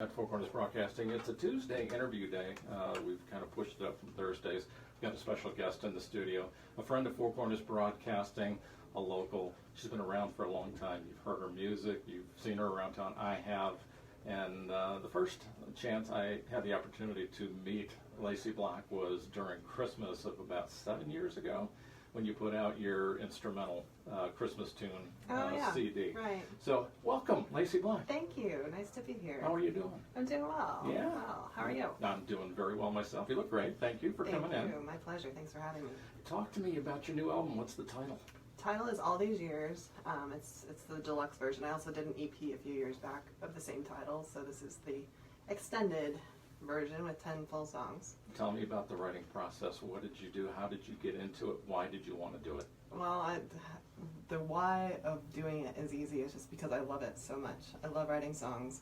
At Four Corners Broadcasting, it's a Tuesday interview day. We've kind of pushed it up from Thursdays. We've got a special guest in the studio, a friend of Four Corners Broadcasting, a local. She's been around for a long time. You've heard her music. You've seen her around town. I have. And the first chance I had the opportunity to meet Lacy Black was during Christmas of about 7 years ago, when you put out your instrumental Christmas tune CD. Right. So, welcome, Lacy Black. Thank you. Nice to be here. How are you doing? I'm doing well. Yeah. Well, how are you? I'm doing very well myself. You look great. Thank you for coming in. Thank you. My pleasure. Thanks for having me. Talk to me about your new album. What's the title? Title is All These Years. It's the deluxe version. I also did an EP a few years back of the same title, so this is the extended version with 10 full songs. Tell me about the writing process. What did you do? How did you get into it? Why did you want to do it? Well, the why of doing it is easy. It's just because I love it so much. I love writing songs.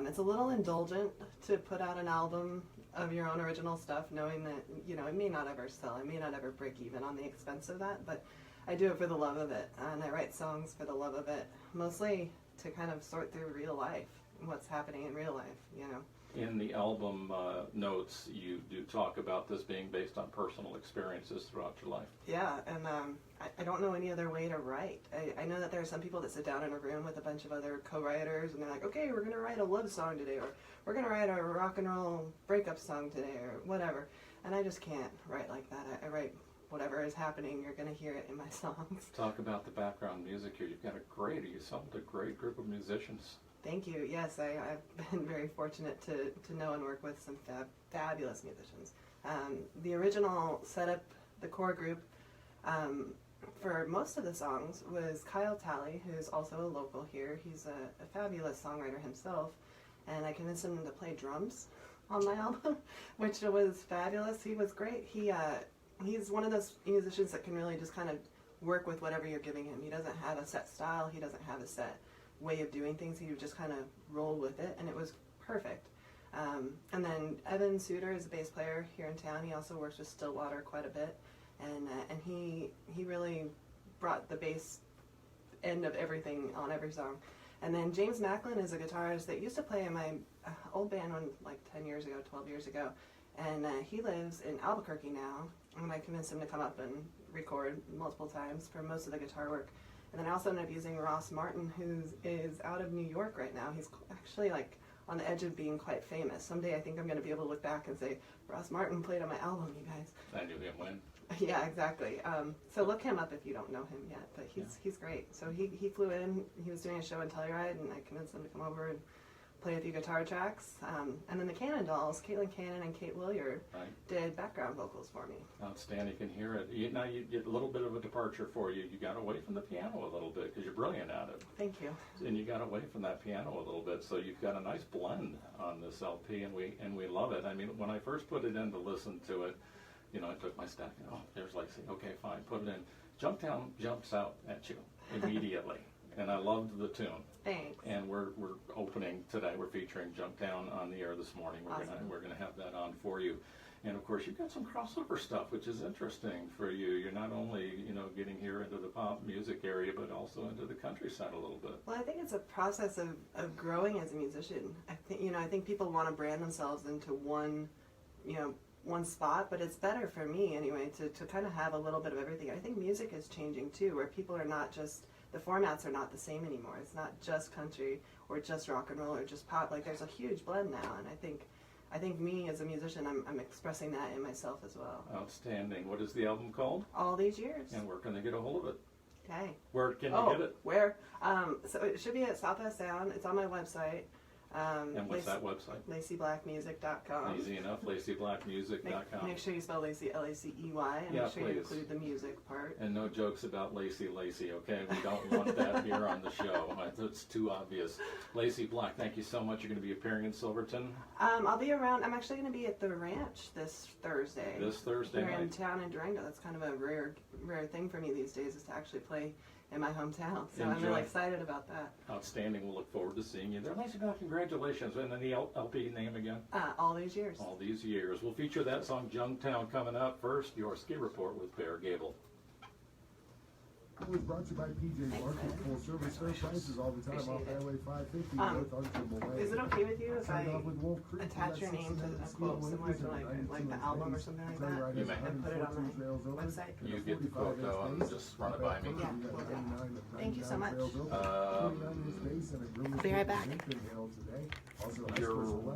It's a little indulgent to put out an album of your own original stuff, knowing that, you know, it may not ever sell. It may not ever break even on the expense of that, but I do it for the love of it. And I write songs for the love of it, mostly to kind of sort through real life, what's happening in real life, you know. In the album notes, you do talk about this being based on personal experiences throughout your life. Yeah, and I don't know any other way to write. I know that there are some people that sit down in a room with a bunch of other co-writers and they're like, okay, we're going to write a love song today, or we're going to write a rock and roll breakup song today, or whatever. And I just can't write like that. I write whatever is happening, you're going to hear it in my songs. Talk about the background music here. You've got you assembled a great group of musicians. Thank you. Yes, I've been very fortunate to know and work with some fabulous musicians. The original setup, the core group, for most of the songs was Kyle Talley, who's also a local here. He's a fabulous songwriter himself, and I convinced him to play drums on my album, which was fabulous. He was great. He's one of those musicians that can really just kind of work with whatever you're giving him. He doesn't have a set style. He doesn't have a set way of doing things. He would just kind of roll with it, and it was perfect. And then Evan Suter is a bass player here in town. He also works with Stillwater quite a bit, and he really brought the bass end of everything on every song. And then James Macklin is a guitarist that used to play in my old band like 10 years ago, 12 years ago, and he lives in Albuquerque now, and I convinced him to come up and record multiple times for most of the guitar work. And then I also ended up using Ross Martin, who is out of New York right now. He's actually like on the edge of being quite famous. Someday I think I'm going to be able to look back and say, Ross Martin played on my album, you guys. I knew him when. Yeah, exactly. So look him up if you don't know him yet, but he's great. So he flew in, he was doing a show in Telluride, and I convinced him to come over and play a few guitar tracks. And then the Cannon Dolls, Caitlin Cannon and Kate Williard, did background vocals for me. Outstanding. You can hear it. Now you get a little bit of a departure for you. You got away from the piano a little bit because you're brilliant at it. Thank you. And you got away from that piano a little bit, so you've got a nice blend on this LP, and we love it. I mean, when I first put it in to listen to it, you know, I took my stack and, oh, there's Lacy. Okay, fine, put it in. Junktown jumps out at you immediately. And I loved the tune. Thanks. And we're opening today. We're featuring Junktown on the air this morning. We're gonna have that on for you. And of course, you've got some crossover stuff, which is interesting for you. You're not only, you know, getting here into the pop music area, but also into the countryside a little bit. Well, I think it's a process of growing as a musician. I think people want to brand themselves into one spot, but it's better for me anyway to kind of have a little bit of everything. I think music is changing too, where people are not just, the formats are not the same anymore. It's not just country or just rock and roll or just pop. Like, there's a huge blend now, and I think me as a musician, I'm expressing that in myself as well. Outstanding. What is the album called? All These Years. And where can they get a hold of it? Okay. Where can you get it? Where? So it should be at Southwest Sound. It's on my website. And what's that website? LaceyBlackMusic.com. Easy enough, LaceyBlackMusic.com. Make sure you spell Lacy, L-A-C-E-Y, and make sure you include the music part. And no jokes about Lacy, okay? We don't want that here on the show. It's too obvious. Lacy Black, thank you so much. You're going to be appearing in Silverton? I'll be around. I'm actually going to be at the ranch this Thursday. This Thursday night? Here in town in Durango. That's kind of a rare thing for me these days, is to actually play in my hometown. So I'm really excited about that. Outstanding. We'll look forward to seeing you there. Lacy Black, congratulations. And then the LP name again? All These Years. All These Years. We'll feature that song, Junktown, coming up. First, your ski report with Bear Gable. is brought to you by PJ Market. Full service fair prices all the time off Appreciate it. Highway 550 North Archibald Way. Is it okay with you if Starting I off with Wolf Creek, attach your name to a quote similar to like the album or something like that? You may. And put it on my website? You get the quote though and just run it by me. Yeah, will do. Thank you so much. I'll I'll be right back. You're